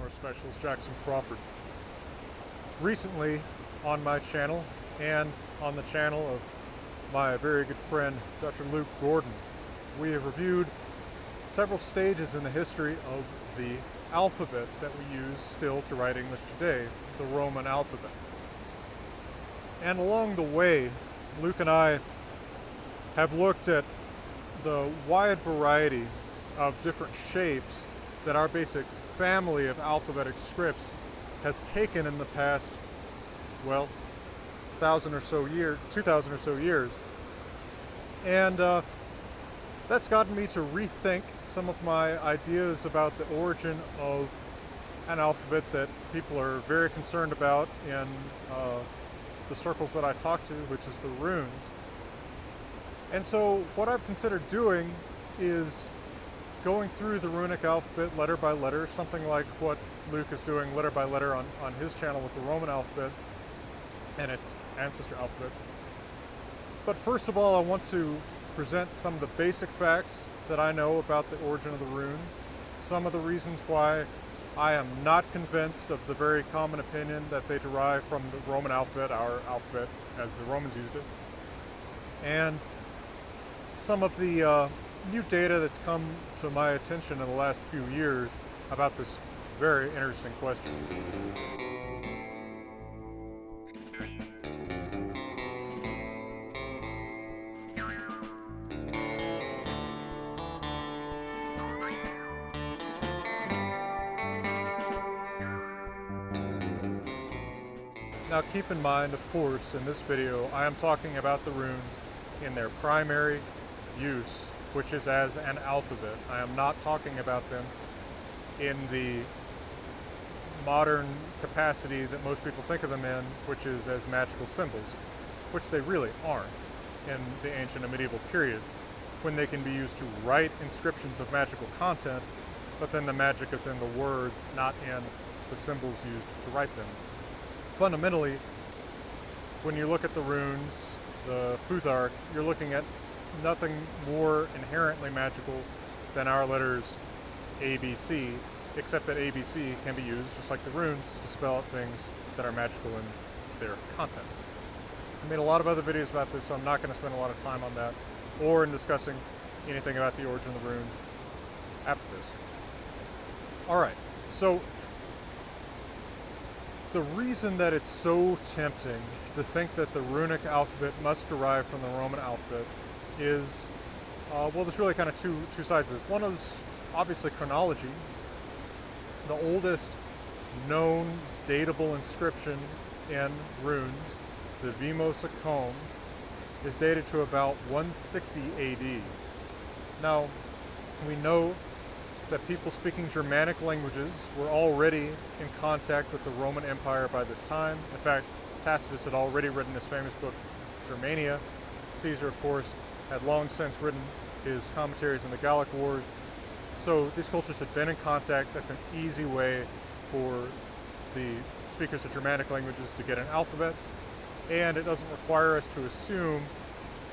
North Specialist Jackson Crawford. Recently on my channel and on the channel of my very good friend Dr. Luke Gordon, we have reviewed several stages in the history of the alphabet that we use still to write English today, the Roman alphabet. And along the way, Luke and I have looked at the wide variety of different shapes that our basic family of alphabetic scripts has taken in the past, well, 2,000 or so years. And that's gotten me to rethink some of my ideas about the origin of an alphabet that people are very concerned about in the circles that I talk to, which is the runes. And so what I've considered doing is going through the runic alphabet letter by letter, something like what Luke is doing letter by letter on his channel with the Roman alphabet and its ancestor alphabet. But first of all, I want to present some of the basic facts that I know about the origin of the runes, some of the reasons why I am not convinced of the very common opinion that they derive from the Roman alphabet, our alphabet as the Romans used it, and some of the new data that's come to my attention in the last few years about this very interesting question. Now keep in mind, of course, in this video I am talking about the runes in their primary use, which is as an alphabet. I am not talking about them in the modern capacity that most people think of them in, which is as magical symbols, which they really aren't in the ancient and medieval periods, when they can be used to write inscriptions of magical content, but then the magic is in the words, not in the symbols used to write them. Fundamentally, when you look at the runes, the Futhark, you're looking at nothing more inherently magical than our letters ABC, except that ABC can be used, just like the runes, to spell out things that are magical in their content. I made a lot of other videos about this, so I'm not going to spend a lot of time on that, or in discussing anything about the origin of the runes after this. Alright, so the reason that it's so tempting to think that the runic alphabet must derive from the Roman alphabet is, well, there's really kind of two sides to this. One is obviously chronology. The oldest known datable inscription in runes, the Vimosa comb, is dated to about 160 AD. Now, we know that people speaking Germanic languages were already in contact with the Roman Empire by this time. In fact, Tacitus had already written his famous book, Germania. Caesar, of course, had long since written his commentaries in the Gallic Wars. So these cultures had been in contact. That's an easy way for the speakers of Germanic languages to get an alphabet. And it doesn't require us to assume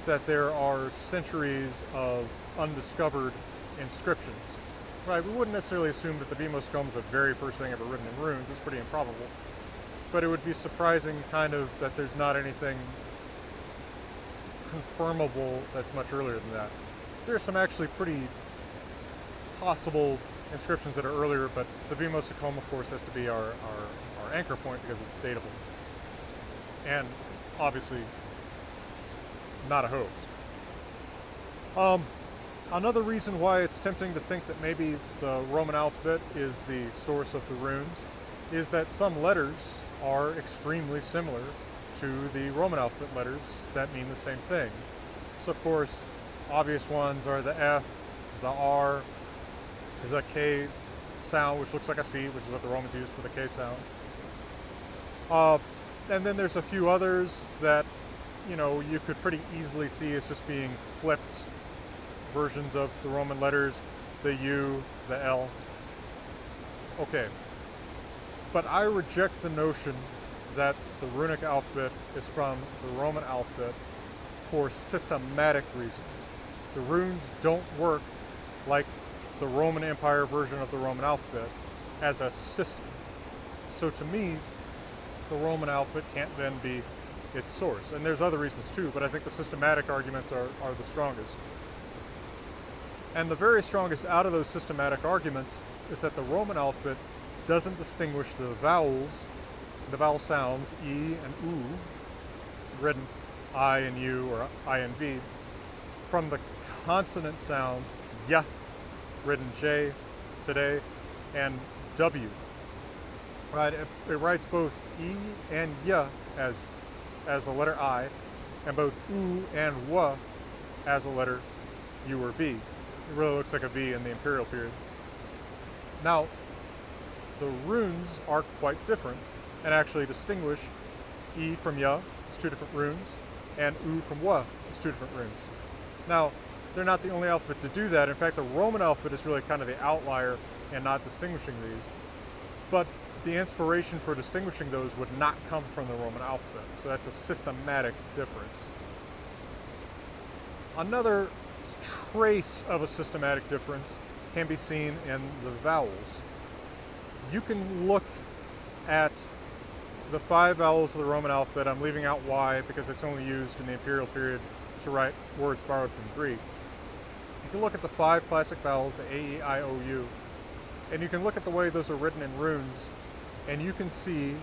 that there are centuries of undiscovered inscriptions. Right, we wouldn't necessarily assume that the Vimos comb is the very first thing ever written in runes. It's pretty improbable. But it would be surprising kind of that there's not anything confirmable that's much earlier than that. There are some actually pretty possible inscriptions that are earlier, but the Vimosa comb, of course, has to be our anchor point because it's datable. And obviously not a hoax. Another reason why it's tempting to think that maybe the Roman alphabet is the source of the runes is that some letters are extremely similar to the Roman alphabet letters that mean the same thing. So of course, obvious ones are the F, the R, the K sound, which looks like a C, which is what the Romans used for the K sound. And then there's a few others that, you know, you could pretty easily see as just being flipped versions of the Roman letters, the U, the L. Okay, but I reject the notion that the runic alphabet is from the Roman alphabet for systematic reasons. The runes don't work like the Roman Empire version of the Roman alphabet, as a system. So to me, the Roman alphabet can't then be its source. And there's other reasons too, but I think the systematic arguments are the strongest. And the very strongest out of those systematic arguments is that the Roman alphabet doesn't distinguish the vowels, the vowel sounds, E and U, written I and U or I and V, from the consonant sounds Y, written J, today, and W. Right? It writes both E and Y as a letter I, and both U and W as a letter U or V. It really looks like a V in the imperial period. Now, the runes are quite different and actually distinguish E from Y as two different runes and U from W as two different runes. Now, they're not the only alphabet to do that. In fact, the Roman alphabet is really kind of the outlier in not distinguishing these. But the inspiration for distinguishing those would not come from the Roman alphabet. So that's a systematic difference. Another trace of a systematic difference can be seen in the vowels. You can look at the 5 vowels of the Roman alphabet. I'm leaving out Y because it's only used in the imperial period to write words borrowed from Greek. You can look at the 5 classic vowels, the A, E, I, O, U, and you can look at the way those are written in runes, and you can see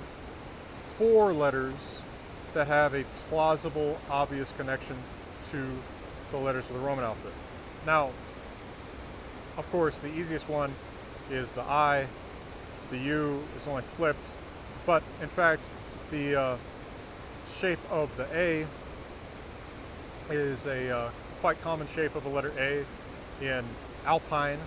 4 letters that have a plausible, obvious connection to the letters of the Roman alphabet. Now, of course, the easiest one is the I. The U is only flipped, but in fact, the shape of the A is a quite common shape of a letter A in Alpine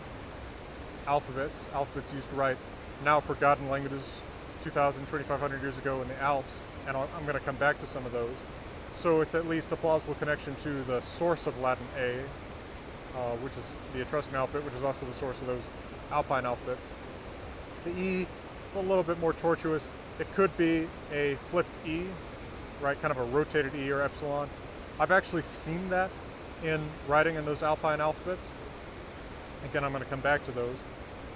alphabets used to write now forgotten languages 2,000, 2,500 years ago in the Alps, and I'm going to come back to some of those. So it's at least a plausible connection to the source of Latin A, which is the Etruscan alphabet, which is also the source of those Alpine alphabets. The E, it's a little bit more tortuous. It could be a flipped E, right, kind of a rotated E or epsilon. I've actually seen that in writing in those Alpine alphabets. Again, I'm going to come back to those.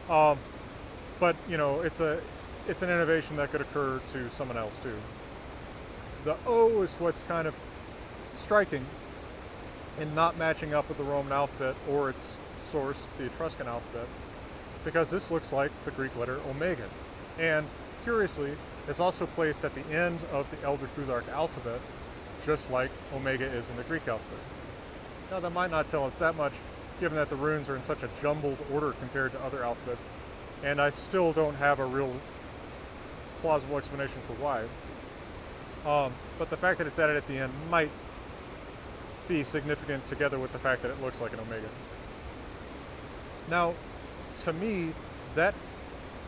But you know, it's an innovation that could occur to someone else too. The O is what's kind of striking in not matching up with the Roman alphabet or its source, the Etruscan alphabet, because this looks like the Greek letter omega. And curiously, it's also placed at the end of the Elder Futhark alphabet, just like omega is in the Greek alphabet. Now that might not tell us that much, given that the runes are in such a jumbled order compared to other alphabets, and I still don't have a real plausible explanation for why. But the fact that it's added at the end might be significant together with the fact that it looks like an omega. Now, to me, that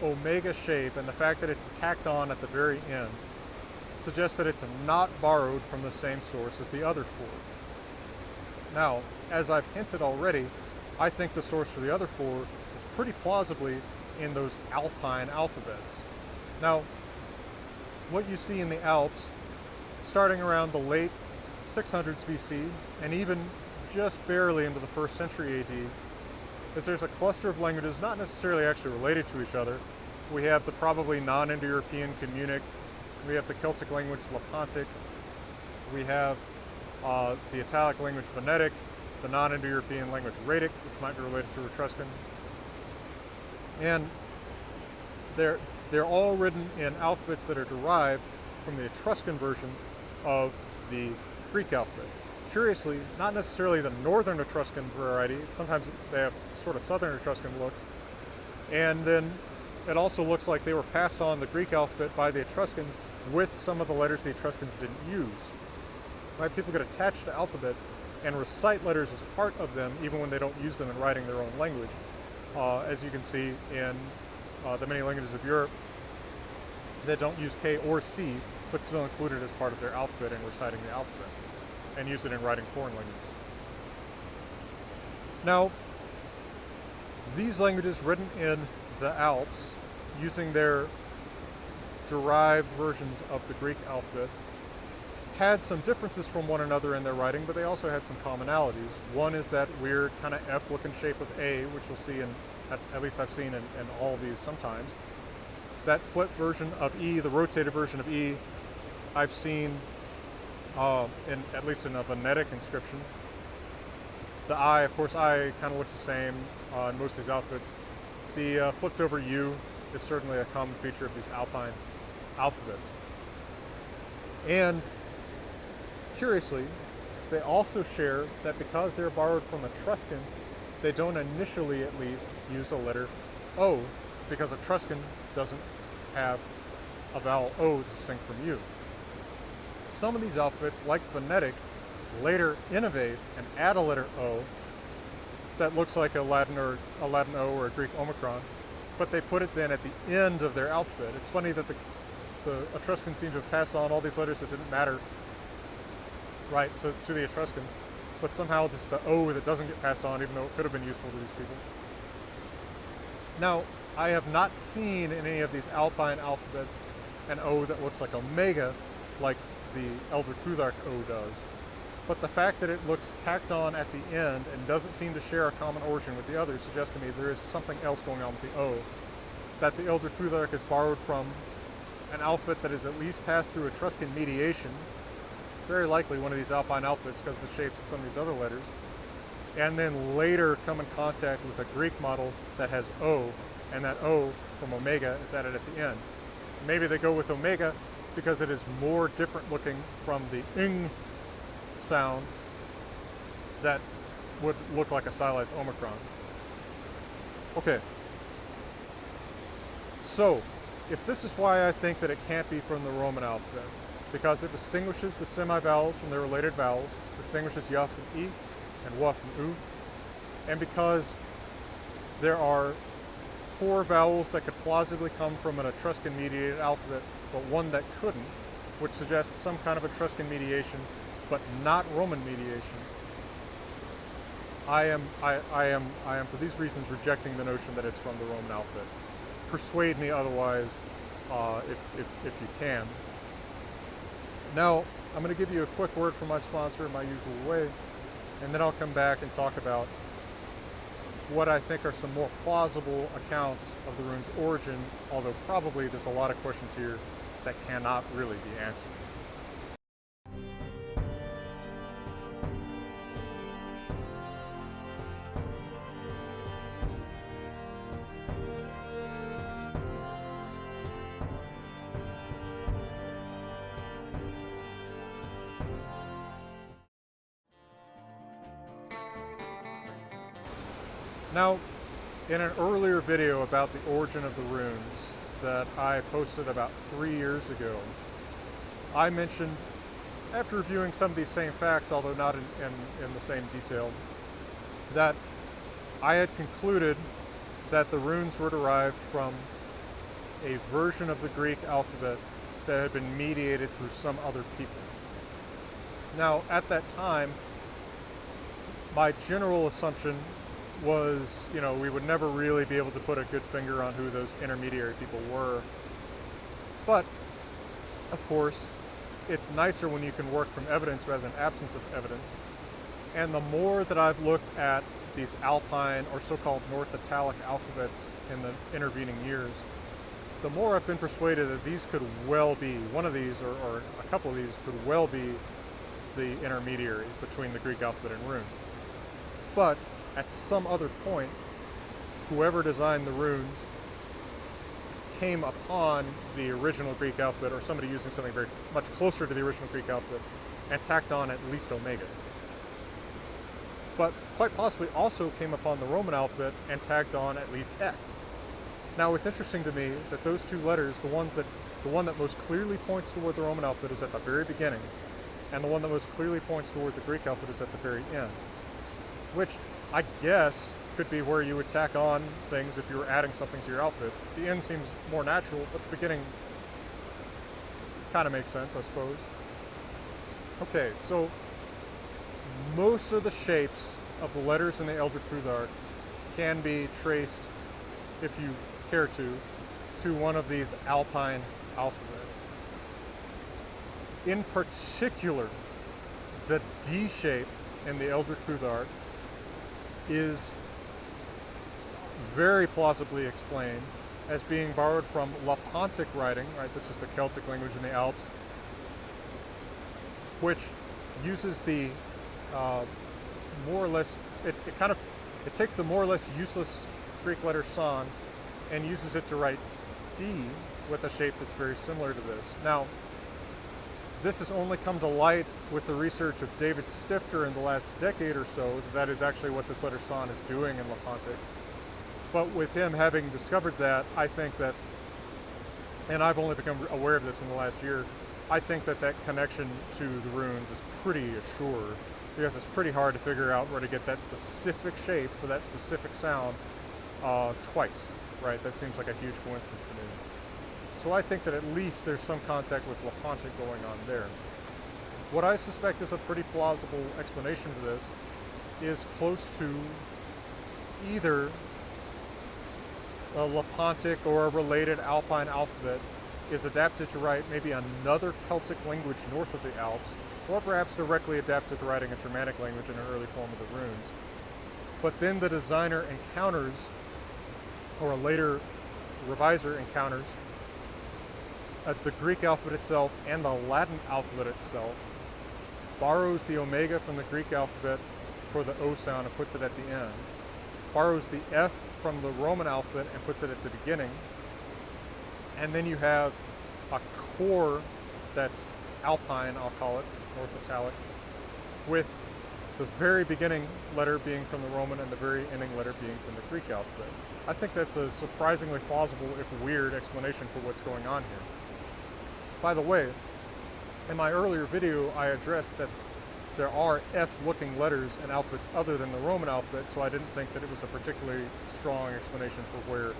omega shape and the fact that it's tacked on at the very end suggests that it's not borrowed from the same source as the other 4. Now, as I've hinted already, I think the source for the other 4 is pretty plausibly in those Alpine alphabets. Now, what you see in the Alps, starting around the late 600s BC, and even just barely into the 1st century AD, is there's a cluster of languages not necessarily actually related to each other. We have the probably non-Indo-European Communic, we have the Celtic language Lepontic, we have the Italic language Phonetic, the non-Indo-European language Rhaetic, which might be related to Etruscan. And they're all written in alphabets that are derived from the Etruscan version of the Greek alphabet. Curiously, not necessarily the northern Etruscan variety, sometimes they have sort of southern Etruscan looks, and then it also looks like they were passed on the Greek alphabet by the Etruscans with some of the letters the Etruscans didn't use. Right? People get attached to alphabets and recite letters as part of them even when they don't use them in writing their own language, as you can see in the many languages of Europe that don't use K or C, but still include it as part of their alphabet and reciting the alphabet, and use it in writing foreign languages. Now, these languages written in the Alps, using their derived versions of the Greek alphabet, had some differences from one another in their writing, but they also had some commonalities. One is that weird kind of F-looking shape of A, which you'll see in, at least I've seen in all of these sometimes. That flip version of E, the rotated version of E, I've seen in at least in a phonetic inscription. The I, of course, I kind of looks the same in most of these alphabets. The flipped over U is certainly a common feature of these Alpine alphabets. And curiously, they also share that because they're borrowed from Etruscan, they don't initially, at least, use a letter O, because Etruscan doesn't have a vowel O distinct from U. Some of these alphabets, like phonetic, later innovate and add a letter O that looks like a Latin O or a Greek omicron, but they put it then at the end of their alphabet. It's funny that the Etruscans seem to have passed on all these letters that didn't matter, right, to the Etruscans, but somehow it's the O that doesn't get passed on, even though it could have been useful to these people. Now, I have not seen in any of these Alpine alphabets an O that looks like omega, like the Elder Futhark O does. But the fact that it looks tacked on at the end and doesn't seem to share a common origin with the others suggests to me there is something else going on with the O. That the Elder Futhark is borrowed from an alphabet that is at least passed through Etruscan mediation, very likely one of these Alpine alphabets because of the shapes of some of these other letters, and then later come in contact with a Greek model that has O, and that O from omega is added at the end. Maybe they go with omega because it is more different looking from the ing sound that would look like a stylized omicron. Okay, so if this is why I think that it can't be from the Roman alphabet, because it distinguishes the semi-vowels from their related vowels, distinguishes ya from e and wa from u, and because there are 4 vowels that could plausibly come from an Etruscan mediated alphabet, but one that couldn't, which suggests some kind of Etruscan mediation, but not Roman mediation. I am for these reasons rejecting the notion that it's from the Roman alphabet. Persuade me otherwise, if you can. Now, I'm going to give you a quick word from my sponsor in my usual way, and then I'll come back and talk about what I think are some more plausible accounts of the rune's origin, although probably there's a lot of questions here that cannot really be answered. Now, in an earlier video about the origin of the runes that I posted about 3 years ago, I mentioned, after reviewing some of these same facts, although not in the same detail, that I had concluded that the runes were derived from a version of the Greek alphabet that had been mediated through some other people. Now, at that time, my general assumption was, we would never really be able to put a good finger on who those intermediary people were. But, of course, it's nicer when you can work from evidence rather than absence of evidence. And the more that I've looked at these Alpine or so-called North Italic alphabets in the intervening years, the more I've been persuaded that these could well be, one of these or a couple of these could well be the intermediary between the Greek alphabet and runes. But at some other point, whoever designed the runes came upon the original Greek alphabet, or somebody using something very much closer to the original Greek alphabet, and tacked on at least omega. But quite possibly also came upon the Roman alphabet and tagged on at least F. Now, it's interesting to me that those 2 letters, the one that most clearly points toward the Roman alphabet is at the very beginning, and the one that most clearly points toward the Greek alphabet is at the very end, which I guess could be where you would tack on things if you were adding something to your alphabet. The end seems more natural, but the beginning kind of makes sense, I suppose. Okay, so most of the shapes of the letters in the Elder Futhark can be traced, if you care to one of these Alpine alphabets. In particular, the D shape in the Elder Futhark is very plausibly explained as being borrowed from Lepontic writing, right? This is the Celtic language in the Alps, which uses the more or less, it takes the more or less useless Greek letter son and uses it to write D with a shape that's very similar to this. Now, this has only come to light with the research of David Stifter in the last decade or so. That is actually what this letter son is doing in Lepontic. But with him having discovered that, I think that, and I've only become aware of this in the last year, I think that that connection to the runes is pretty assured, because it's pretty hard to figure out where to get that specific shape for that specific sound twice, right? That seems like a huge coincidence to me. So I think that at least there's some contact with Lepontic going on there. What I suspect is a pretty plausible explanation for this is close to either a Lepontic or a related Alpine alphabet is adapted to write maybe another Celtic language north of the Alps, or perhaps directly adapted to writing a Germanic language in an early form of the runes. But then the designer encounters, or a later reviser encounters, the Greek alphabet itself and the Latin alphabet itself, borrows the omega from the Greek alphabet for the O sound and puts it at the end, borrows the F from the Roman alphabet and puts it at the beginning, and then you have a core that's Alpine, I'll call it, North Italic, with the very beginning letter being from the Roman and the very ending letter being from the Greek alphabet. I think that's a surprisingly plausible, if weird, explanation for what's going on here. By the way, in my earlier video, I addressed that there are F-looking letters in alphabets other than the Roman alphabet, so I didn't think that it was a particularly strong explanation for where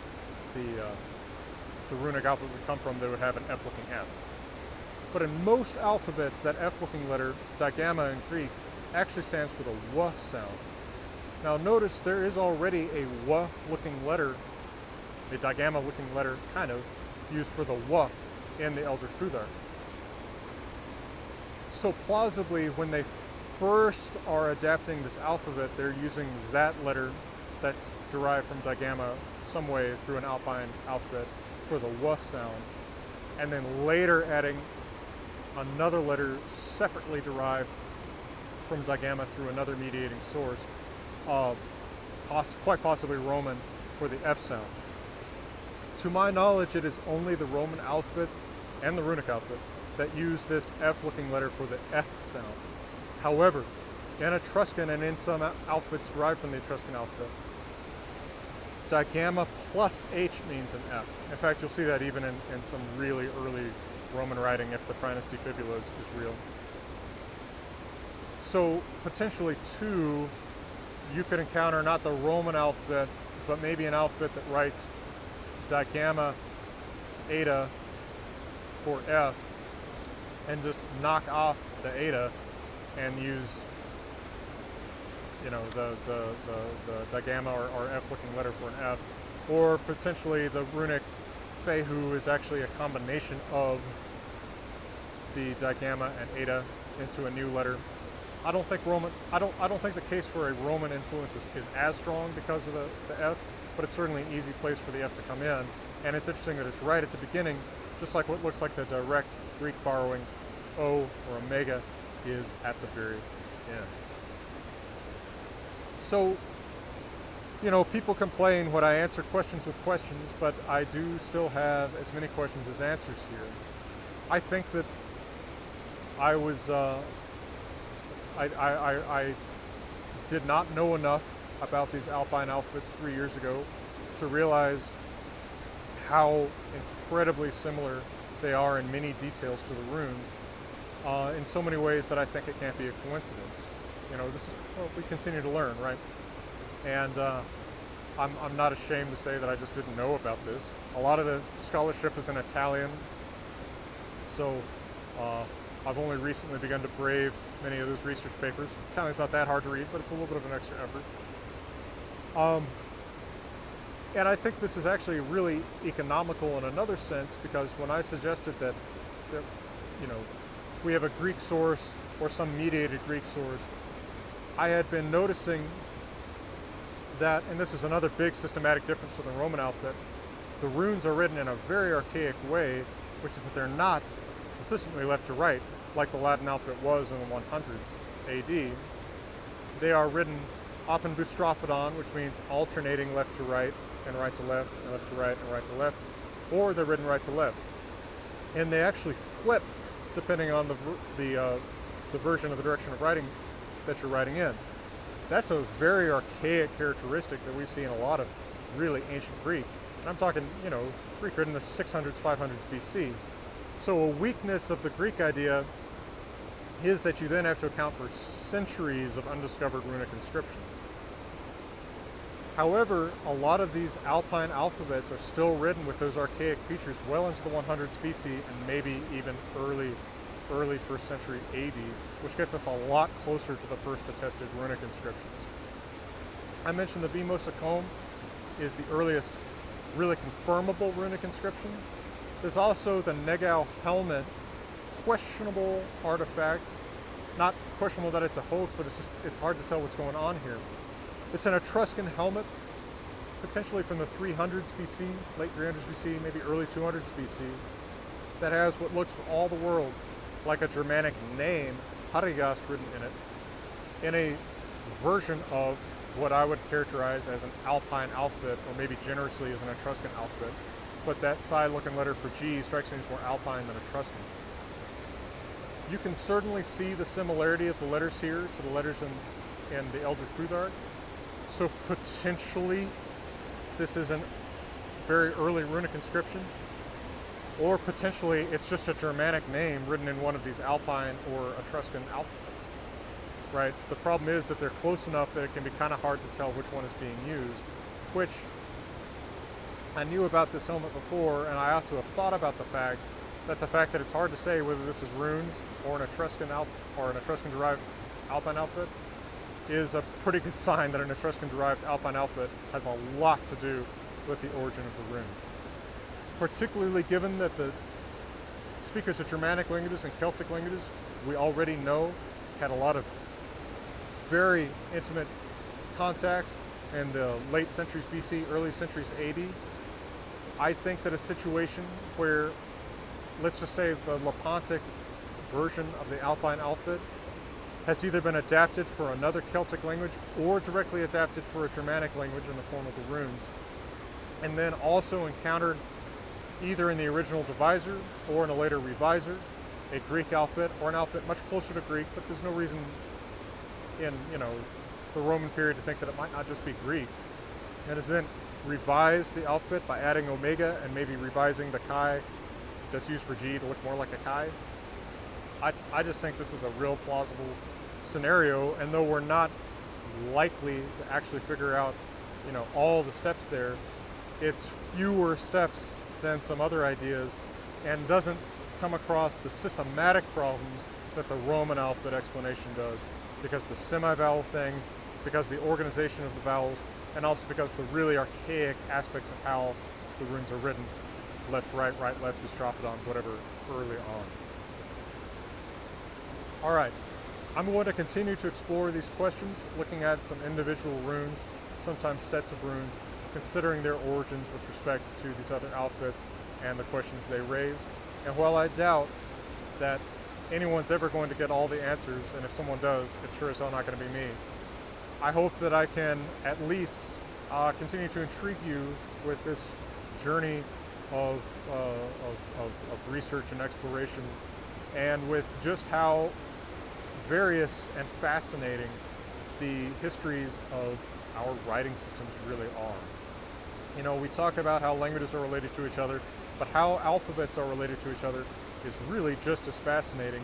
the runic alphabet would come from that would have an F-looking F. But in most alphabets, that F-looking letter, Digamma in Greek, actually stands for the W sound. Now notice there is already a W-looking letter, a Digamma-looking letter, kind of, used for the W in the Elder Futhark. So plausibly, when they first are adapting this alphabet, they're using that letter that's derived from Digamma some way through an Alpine alphabet for the W sound, and then later adding another letter separately derived from Digamma through another mediating source, quite possibly Roman, for the F sound. To my knowledge, it is only the Roman alphabet and the runic alphabet that use this F-looking letter for the F sound. However, in Etruscan and in some alphabets derived from the Etruscan alphabet, Digamma plus H means an F. In fact, you'll see that even in some really early Roman writing, if the Prinus Fibula is real. So potentially too, you could encounter not the Roman alphabet, but maybe an alphabet that writes Digamma Eta for F, and just knock off the Eta and use, you know, the Digamma or F-looking letter for an F, or potentially the runic Fehu is actually a combination of the Digamma and Eta into a new letter. I don't think the case for a Roman influence is as strong because of the F, but it's certainly an easy place for the F to come in. And it's interesting that it's right at the beginning, just like what looks like the direct Greek borrowing O or omega is at the very end. So, you know, people complain when I answer questions with questions, but I do still have as many questions as answers here. I think that I was, I did not know enough about these Alpine alphabets 3 years ago to realize how incredibly similar they are in many details to the runes, in so many ways that I think it can't be a coincidence. You know, this is what we continue to learn, right? And I'm not ashamed to say that I just didn't know about this. A lot of the scholarship is in Italian, so I've only recently begun to brave many of those research papers. Italian's not that hard to read, but it's a little bit of an extra effort. And I think this is actually really economical in another sense, because when I suggested that you know, we have a Greek source or some mediated Greek source, I had been noticing that, and this is another big systematic difference with the Roman alphabet, the runes are written in a very archaic way, which is that they're not consistently left to right like the Latin alphabet was in the 100s AD. They are written often boustrophodon, which means alternating left to right and right to left and left to right and right to left, or they're written right to left. And they actually flip depending on the version of the direction of writing that you're writing in. That's a very archaic characteristic that we see in a lot of really ancient Greek. And I'm talking, Greek written in the 600s, 500s BC. So a weakness of the Greek idea is that you then have to account for centuries of undiscovered runic inscriptions. However, a lot of these Alpine alphabets are still written with those archaic features well into the 100s BC and maybe even early 1st century AD, which gets us a lot closer to the first attested runic inscriptions. I mentioned the Vimosa comb is the earliest really confirmable runic inscription. There's also the Negau helmet, questionable artifact. Not questionable that it's a hoax, but it's hard to tell what's going on here. It's an Etruscan helmet, potentially from the 300s BC, late 300s BC, maybe early 200s BC, that has what looks for all the world like a Germanic name, Harigast, written in it, in a version of what I would characterize as an Alpine alphabet, or maybe generously as an Etruscan alphabet. But that side-looking letter for G strikes me as more Alpine than Etruscan. You can certainly see the similarity of the letters here to the letters in the Elder Futhark. So potentially this is a very early runic inscription, or potentially it's just a Germanic name written in one of these Alpine or Etruscan alphabets, right? The problem is that they're close enough that it can be kind of hard to tell which one is being used, which I knew about this helmet before, and I ought to have thought about the fact that it's hard to say whether this is runes or an Etruscan derived Alpine alphabet is a pretty good sign that an Etruscan derived Alpine alphabet has a lot to do with the origin of the runes. Particularly given that the speakers of Germanic languages and Celtic languages we already know had a lot of very intimate contacts in the late centuries BC, early centuries AD. I think that a situation where, let's just say, the Lepontic version of the Alpine alphabet has either been adapted for another Celtic language or directly adapted for a Germanic language in the form of the runes, and then also encountered either in the original deviser or in a later reviser a Greek alphabet or an alphabet much closer to Greek, but there's no reason in the Roman period to think that it might not just be Greek, and has then revised the alphabet by adding omega and maybe revising the chi that's used for G to look more like a chi. I just think this is a real plausible scenario, and though we're not likely to actually figure out all the steps there, it's fewer steps than some other ideas and doesn't come across the systematic problems that the Roman alphabet explanation does, because the semi-vowel thing, because the organization of the vowels, and also because the really archaic aspects of how the runes are written, left, right, left, boustrophodon, whatever, early on. All right, I'm going to continue to explore these questions, looking at some individual runes, sometimes sets of runes, considering their origins with respect to these other alphabets and the questions they raise. And while I doubt that anyone's ever going to get all the answers, and if someone does, it's sure as hell not going to be me, I hope that I can at least continue to intrigue you with this journey of research and exploration, and with just how various and fascinating the histories of our writing systems really are. We talk about how languages are related to each other, but how alphabets are related to each other is really just as fascinating,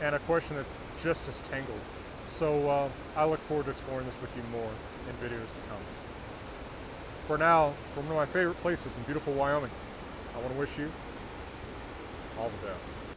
and a question that's just as tangled. So I look forward to exploring this with you more in videos to come. For now, from one of my favorite places in beautiful Wyoming, I want to wish you all the best.